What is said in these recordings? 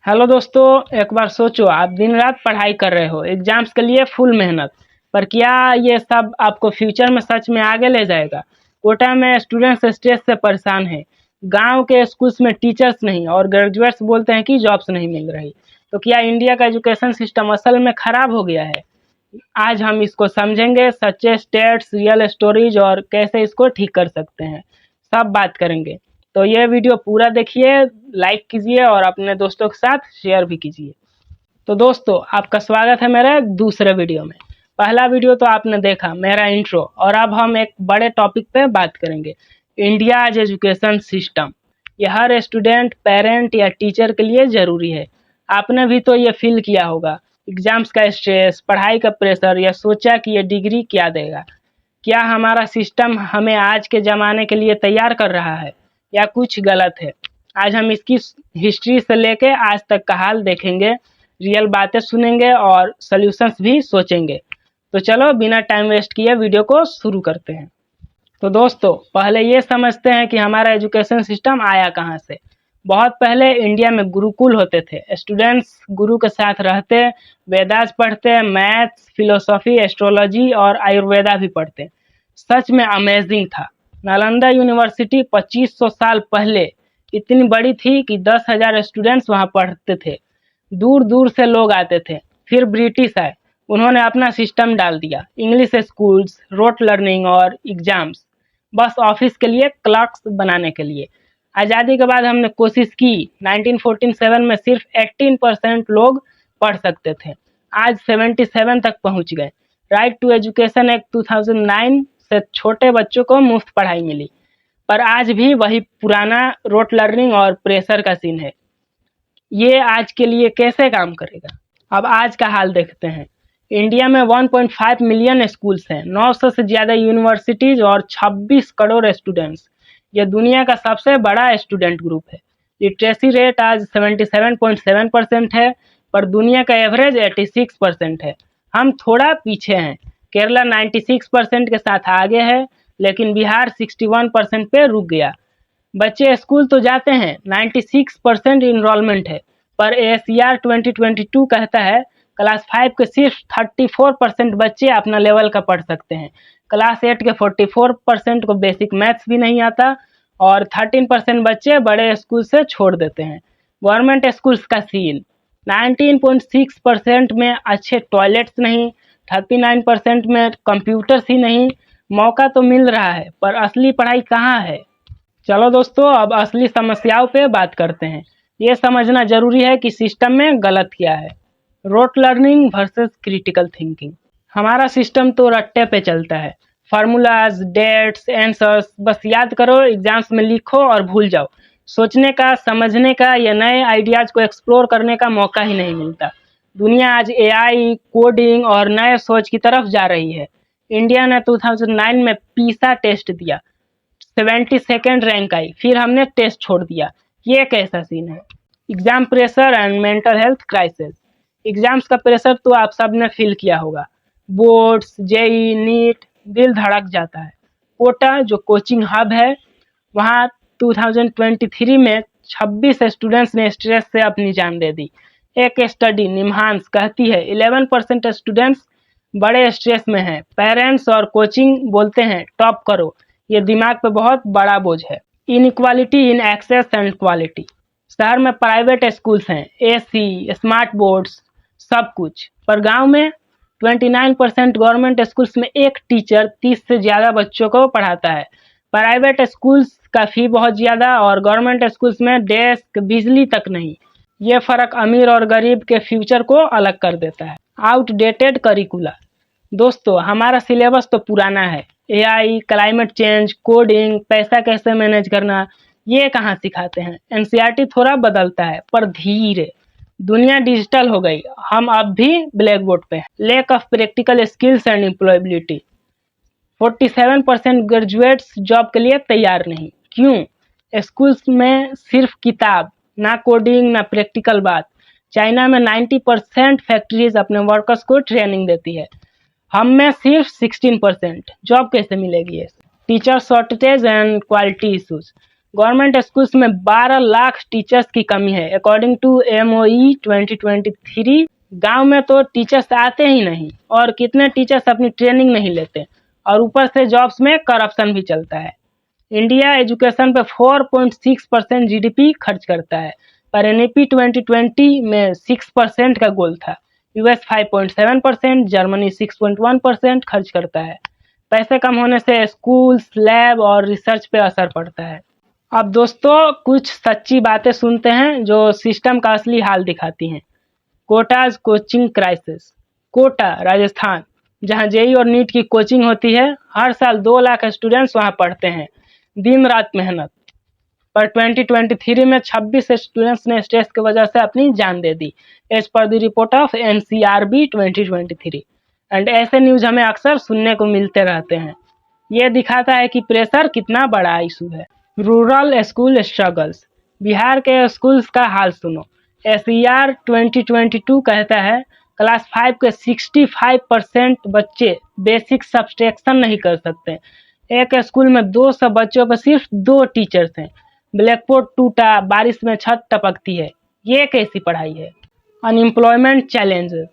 Hello दोस्तों, एक बार सोचो आप दिन रात पढ़ाई कर रहे हो एग्जाम्स के लिए फुल मेहनत। पर क्या ये सब आपको फ्यूचर में सच में आगे ले जाएगा? कोटा में स्टूडेंट्स स्ट्रेस से परेशान हैं। गांव के स्कूल्स में टीचर्स नहीं और ग्रेजुएट्स बोलते हैं कि जॉब्स नहीं मिल रही। तो क्या इंडिया का एजुकेशन सिस्टम असल में खराब हो गया है? आज हम इसको समझेंगे, सच्चे स्टेट्स, रियल स्टोरीज और कैसे इसको ठीक कर सकते हैं, सब बात करेंगे। तो ये वीडियो पूरा देखिए, लाइक कीजिए और अपने दोस्तों के साथ शेयर भी कीजिए। तो दोस्तों, आपका स्वागत है मेरे दूसरे वीडियो में। पहला वीडियो तो आपने देखा, मेरा इंट्रो, और अब हम एक बड़े टॉपिक पे बात करेंगे, इंडिया एजुकेशन सिस्टम। ये हर स्टूडेंट, पेरेंट या टीचर के लिए ज़रूरी है। आपने भी तो ये फील किया होगा, एग्जाम्स का स्ट्रेस, पढ़ाई का प्रेशर, या सोचा कि ये डिग्री क्या देगा। क्या हमारा सिस्टम हमें आज के ज़माने के लिए तैयार कर रहा है या कुछ गलत है? आज हम इसकी हिस्ट्री से लेके आज तक का हाल देखेंगे, रियल बातें सुनेंगे और सॉल्यूशंस भी सोचेंगे। तो चलो बिना टाइम वेस्ट किए वीडियो को शुरू करते हैं। तो दोस्तों, पहले ये समझते हैं कि हमारा एजुकेशन सिस्टम आया कहाँ से। बहुत पहले इंडिया में गुरुकुल होते थे। स्टूडेंट्स गुरु के साथ रहते, वेदास पढ़ते, मैथ्स, फिलोसॉफी, एस्ट्रोलॉजी और आयुर्वेदा भी पढ़ते। सच में अमेजिंग था। नालंदा यूनिवर्सिटी 2500 साल पहले इतनी बड़ी थी कि 10,000 स्टूडेंट्स वहाँ पढ़ते थे। दूर दूर से लोग आते थे। फिर ब्रिटिश आए, उन्होंने अपना सिस्टम डाल दिया, इंग्लिश स्कूल्स, रोट लर्निंग और एग्जाम्स, बस ऑफिस के लिए, क्लर्क्स बनाने के लिए। आज़ादी के बाद हमने कोशिश की। 1947 में सिर्फ 18% लोग पढ़ सकते थे, आज 77 तक पहुंच गए। राइट टू एजुकेशन एक्ट 2009 से छोटे बच्चों को मुफ्त पढ़ाई मिली। पर आज भी वही पुराना रोट लर्निंग और प्रेशर का सीन है। ये आज के लिए कैसे काम करेगा? अब आज का हाल देखते हैं। इंडिया में 1.5 मिलियन स्कूल्स हैं, 900 से ज़्यादा यूनिवर्सिटीज़ और 26 करोड़ स्टूडेंट्स। यह दुनिया का सबसे बड़ा स्टूडेंट ग्रुप है। लिटरेसी रेट आज 77.7% है, पर दुनिया का एवरेज 86% है। हम थोड़ा पीछे हैं। केरला 96% के साथ आगे है, लेकिन बिहार 61% पे रुक गया। बच्चे स्कूल तो जाते हैं, 96% इनरोलमेंट है, पर ACR 2022 कहता है क्लास 5 के सिर्फ 34% बच्चे अपना लेवल का पढ़ सकते हैं। क्लास 8 के 44% को बेसिक मैथ्स भी नहीं आता और 13% बच्चे बड़े स्कूल से छोड़ देते हैं। गवर्नमेंट स्कूल्स का सीन, 19.6% में अच्छे टॉयलेट्स नहीं, 39% में कंप्यूटर्स ही नहीं। मौका तो मिल रहा है, पर असली पढ़ाई कहाँ है? चलो दोस्तों, अब असली समस्याओं पे बात करते हैं। ये समझना जरूरी है कि सिस्टम में गलत क्या है। Rote learning versus critical thinking. हमारा सिस्टम तो रट्टे पे चलता है। फार्मूलाज, डेट्स, आंसर्स बस याद करो, एग्जाम्स में लिखो और भूल जाओ। सोचने का, समझने का या नए आइडियाज को एक्सप्लोर करने का मौका ही नहीं मिलता। दुनिया आज AI, कोडिंग और नए सोच की तरफ जा रही है। इंडिया ने 2009 में पीसा टेस्ट दिया, 72nd रैंक आई, फिर हमने टेस्ट छोड़ दिया। ये कैसा सीन है? Exam pressure and mental health crisis. Exams का प्रेशर तो आप सब ने फील किया होगा। बोर्ड्स, JEE, नीट, दिल धड़क जाता है। कोटा जो कोचिंग हब है, वहाँ 2023 में 26 स्टूडेंट्स ने स्ट्रेस से अपनी जान दे दी। एक स्टडी निम्हांस कहती है 11% स्टूडेंट्स बड़े स्ट्रेस में हैं। पेरेंट्स और कोचिंग बोलते हैं टॉप करो। ये दिमाग पे बहुत बड़ा बोझ है। Inequality in excess and quality. शहर में प्राइवेट स्कूल्स हैं, AC, स्मार्ट बोर्ड्स, सब कुछ, पर गांव में 29% गवर्नमेंट स्कूल्स में एक टीचर 30 से ज़्यादा बच्चों को पढ़ाता है। प्राइवेट स्कूल्स का फी बहुत ज़्यादा और गवर्नमेंट स्कूल्स में डेस्क, बिजली तक नहीं। ये फ़र्क अमीर और गरीब के फ्यूचर को अलग कर देता है। आउटडेटेड करिकुला। दोस्तों, हमारा सिलेबस तो पुराना है। AI, क्लाइमेट चेंज, कोडिंग, पैसा कैसे मैनेज करना, ये कहाँ सिखाते हैं। NCERT थोड़ा बदलता है, पर धीरे। दुनिया डिजिटल हो गई, हम अब भी ब्लैक बोर्ड पे हैं। Lack of practical skills and employability. 47% graduates job के लिए तैयार नहीं। क्यों? स्कूल्स में सिर्फ किताब, ना कोडिंग ना प्रैक्टिकल बात। चाइना में 90% फैक्ट्रीज अपने वर्कर्स को ट्रेनिंग देती है, हम में सिर्फ 16%। जॉब कैसे मिलेगी? Teacher shortage and quality issues. Government schools में 12 लाख टीचर्स की कमी है अकॉर्डिंग टू MOE 2023। गांव में तो टीचर्स आते ही नहीं और कितने टीचर्स अपनी ट्रेनिंग नहीं लेते और ऊपर से जॉब्स में करप्शन भी चलता है। इंडिया एजुकेशन पे 4.6% GDP खर्च करता है, पर NEP 2020 में 6% का गोल था। US 5.7%, जर्मनी 6.1% खर्च करता है। पैसे कम होने से स्कूल्स, लैब और रिसर्च पे असर पड़ता है। अब दोस्तों कुछ सच्ची बातें सुनते हैं जो सिस्टम का असली हाल दिखाती हैं। Kota's coaching crisis. कोटा राजस्थान, जहां JEE और नीट की कोचिंग होती है, हर साल 2 लाख स्टूडेंट्स वहां पढ़ते हैं, दिन रात मेहनत। पर 2023 में 26 स्टूडेंट्स ने स्ट्रेस की वजह से अपनी जान दे दी, as per the report of NCRB 2023। And ऐसे न्यूज हमें अक्सर सुनने को मिलते रहते हैं। ये दिखाता है कि प्रेशर कितना बड़ा इशू है। Rural school struggles. बिहार के स्कूल्स का हाल सुनो। SER 2022 कहता है क्लास 5 के 65% बच्चे बेसिक सब्सट्रैक्शन नहीं कर सकते। एक स्कूल में 200 बच्चों पर सिर्फ 2 टीचर्स हैं। ब्लैक बोर्ड टूटा, बारिश में छत टपकती है। ये कैसी पढ़ाई है? Unemployment challenges.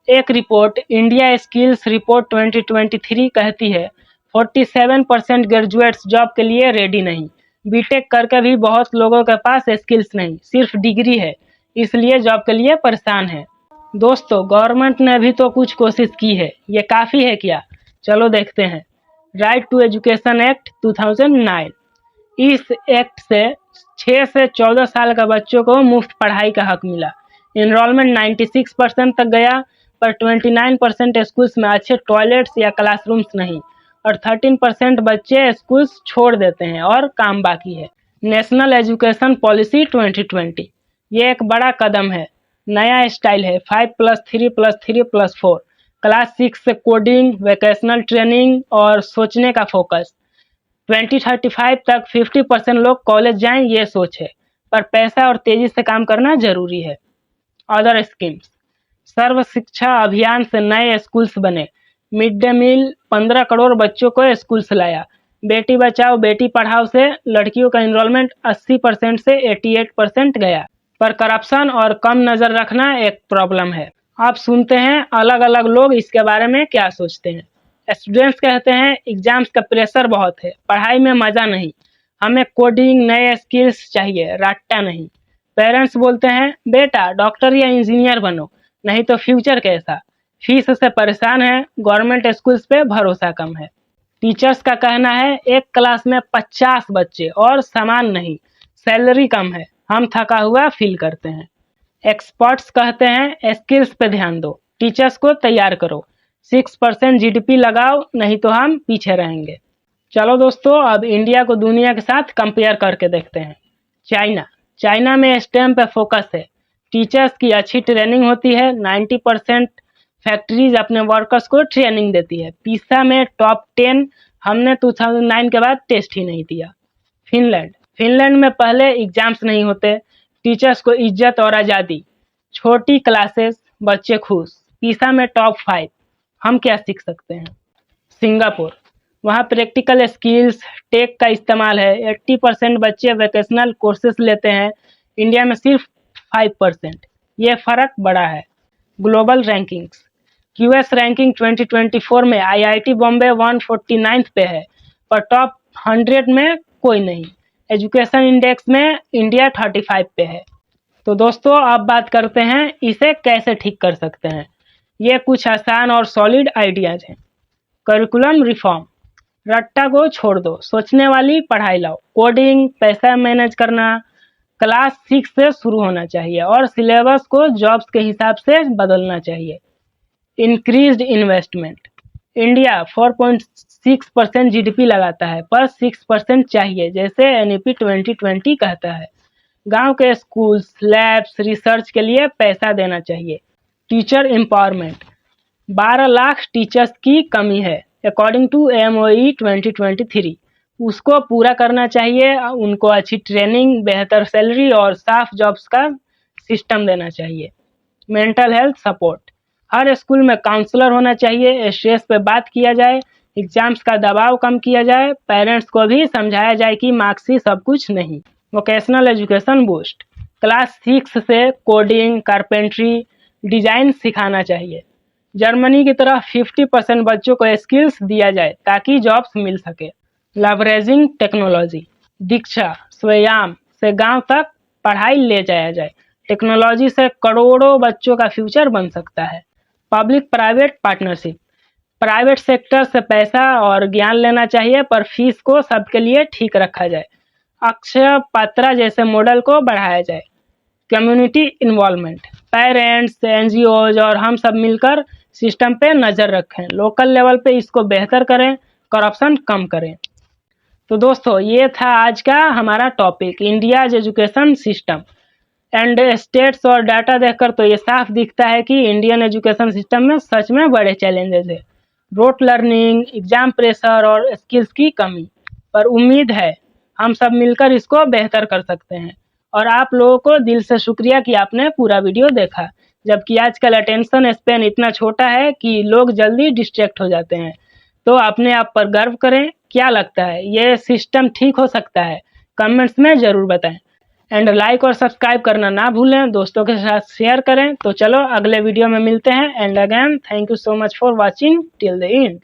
एक रिपोर्ट इंडिया स्किल्स रिपोर्ट 2023 कहती है 47% ग्रेजुएट्स जॉब के लिए रेडी नहीं। बीटेक करके भी बहुत लोगों के पास स्किल्स नहीं, सिर्फ डिग्री है, इसलिए जॉब के लिए परेशान है। दोस्तों गवर्नमेंट ने भी तो कुछ कोशिश की है, ये काफ़ी है क्या? चलो देखते हैं। Right to education act 2009। इस एक्ट से 6 से 14 साल का बच्चों को मुफ्त पढ़ाई का हक मिला। इनरोलमेंट 96% तक गया, पर 29% स्कूल्स में अच्छे टॉयलेट्स या क्लासरूम्स नहीं और 13% बच्चे स्कूल्स छोड़ देते हैं और काम बाकी है। नेशनल एजुकेशन पॉलिसी 2020, ये एक बड़ा कदम है, नया स्टाइल है, 5+3+3+4। क्लास 6 से कोडिंग, वोकेशनल ट्रेनिंग और सोचने का फोकस। 2035 तक 50% लोग कॉलेज जाएं, ये सोच है, पर पैसा और तेजी से काम करना जरूरी है। Other schemes. सर्व शिक्षा अभियान से नए स्कूल्स बने। मिड डे मील 15 करोड़ बच्चों को स्कूल्स लाया। बेटी बचाओ बेटी पढ़ाओ से लड़कियों का इनरोलमेंट 80% से 88% गया। पर करप्शन और कम नज़र रखना एक प्रॉब्लम है। आप सुनते हैं अलग अलग लोग इसके बारे में क्या सोचते हैं। स्टूडेंट्स कहते हैं एग्जाम्स का प्रेशर बहुत है, पढ़ाई में मज़ा नहीं, हमें कोडिंग नए स्किल्स चाहिए, रट्टा नहीं। पेरेंट्स बोलते हैं बेटा डॉक्टर या इंजीनियर बनो, नहीं तो फ्यूचर कैसा। फीस से परेशान है, गवर्नमेंट स्कूल्स पे भरोसा कम है। टीचर्स का कहना है एक क्लास में 50 बच्चे और समान नहीं, सैलरी कम है, हम थका हुआ फील करते हैं। एक्सपर्ट्स कहते हैं स्किल्स पे ध्यान दो, टीचर्स को तैयार करो, 6% GDP लगाओ, नहीं तो हम पीछे रहेंगे। चलो दोस्तों अब इंडिया को दुनिया के साथ कंपेयर करके देखते हैं। चाइना में स्टेम पे फोकस है, टीचर्स की अच्छी ट्रेनिंग होती है, 90% फैक्ट्रीज अपने वर्कर्स को ट्रेनिंग देती है। पीसा में टॉप 10, हमने 2009 के बाद टेस्ट ही नहीं दिया। फिनलैंड में पहले एग्जाम्स नहीं होते, टीचर्स को इज्जत और आज़ादी, छोटी क्लासेस, बच्चे खुश। पीसा में टॉप 5, हम क्या सीख सकते हैं। सिंगापुर, वहाँ प्रैक्टिकल स्किल्स, टेक का इस्तेमाल है, 80% बच्चे वोकेशनल कोर्सेज लेते हैं, इंडिया में सिर्फ 5%। ये फ़र्क बड़ा है। Global rankings. QS रैंकिंग 2024 में IIT बॉम्बे 149 पे है, पर टॉप 100 में कोई नहीं। एजुकेशन इंडेक्स में इंडिया 35 पे है। तो दोस्तों अब बात करते हैं इसे कैसे ठीक कर सकते हैं। ये कुछ आसान और सॉलिड आइडियाज हैं। करिकुलम रिफॉर्म, रट्टा को छोड़ दो, सोचने वाली पढ़ाई लाओ। कोडिंग, पैसा मैनेज करना क्लास 6 से शुरू होना चाहिए और सिलेबस को जॉब्स के हिसाब से बदलना चाहिए। इंक्रीज्ड इन्वेस्टमेंट, इंडिया 4.6% GDP लगाता है, पर 6% चाहिए, जैसे NEP 2020 कहता है। गांव के स्कूल्स, लैब्स, रिसर्च के लिए पैसा देना चाहिए। टीचर एम्पावरमेंट, 12 लाख टीचर्स की कमी है अकॉर्डिंग टू MOE 2023, उसको पूरा करना चाहिए। उनको अच्छी ट्रेनिंग, बेहतर सैलरी और साफ जॉब्स का सिस्टम देना चाहिए। मेंटल हेल्थ सपोर्ट, हर स्कूल में काउंसलर होना चाहिए, स्ट्रेस पे बात किया जाए, एग्जाम्स का दबाव कम किया जाए, पेरेंट्स को भी समझाया जाए कि मार्क्स ही सब कुछ नहीं। वोकेशनल एजुकेशन बूस्ट, क्लास 6 से कोडिंग, कारपेंट्री, डिजाइन सिखाना चाहिए। जर्मनी की तरह 50% बच्चों को स्किल्स दिया जाए ताकि जॉब्स मिल सके। लवरेजिंग टेक्नोलॉजी, दीक्षा स्वयाम से गांव तक पढ़ाई ले जाया जाए। टेक्नोलॉजी से करोड़ों बच्चों का फ्यूचर बन सकता है। Public private partnership, private sector से पैसा और ज्ञान लेना चाहिए पर फीस को सबके लिए ठीक रखा जाए। अक्षय पात्रा जैसे मॉडल को बढ़ाया जाए। कम्युनिटी इन्वॉल्वमेंट, पेरेंट्स, एनजीओज और हम सब मिलकर सिस्टम पे नज़र रखें, लोकल लेवल पे इसको बेहतर करें, करप्शन कम करें। तो दोस्तों ये था आज का हमारा topic, India's education system and states और डाटा देखकर तो ये साफ दिखता है कि इंडियन एजुकेशन सिस्टम में सच में बड़े चैलेंजेस है। रोट लर्निंग, एग्जाम प्रेशर और स्किल्स की कमी, पर उम्मीद है हम सब मिलकर इसको बेहतर कर सकते हैं। और आप लोगों को दिल से शुक्रिया कि आपने पूरा वीडियो देखा, जबकि आजकल अटेंशन स्पैन इतना छोटा है कि लोग जल्दी डिस्ट्रैक्ट हो जाते हैं। तो अपने आप पर गर्व करें। क्या लगता है ये सिस्टम ठीक हो सकता है? कमेंट्स में ज़रूर बताएं एंड लाइक और सब्सक्राइब करना ना भूलें, दोस्तों के साथ शेयर करें। तो चलो अगले वीडियो में मिलते हैं and again thank you so much for watching till the end.